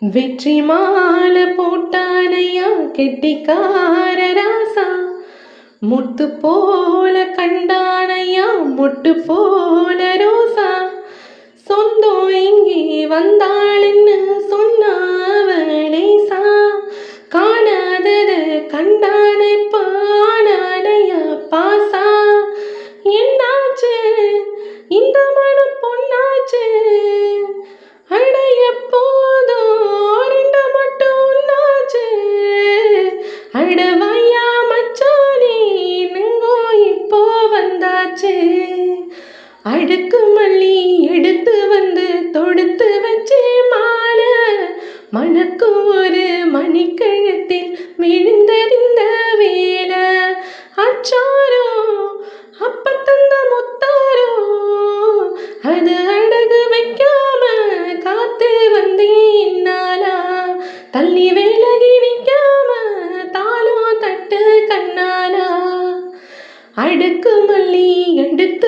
வெற்றி மாலை போட்டானையா கெட்டிக்கார ராசா, முத்து போல கண்டானையா மொட்டு போல ரோசா, சொந்தம் இங்கே வந்தாள்னு சொன்னாவளேசா, காணாதத கண்டானை பானானையா பாசா, என்னாச்சு இந்த மனம் பொன்னாச்சு, அடைய போதும் ரெண்டு மட்டும் ஒன்னாச்சு, அடவையா மச்சானே நெங்கோ இப்போ வந்தாச்சு, அடுக்கு மல்லி எடுத்து வந்து தொடுத்து வச்சே மாலை, மனக்கு ஒரு மணிக்கழுத்தில் விழுந்தறிந்த வேலை, அச்சாரோ அப்ப தந்த முத்தாரோ அது அடகு வைக்காம காத்து வந்தேன் நாளா, தள்ளி விலகி நிற்காம தாளம் தட்டு கண்ணாலா, அடுக்கு மல்லி எடுத்து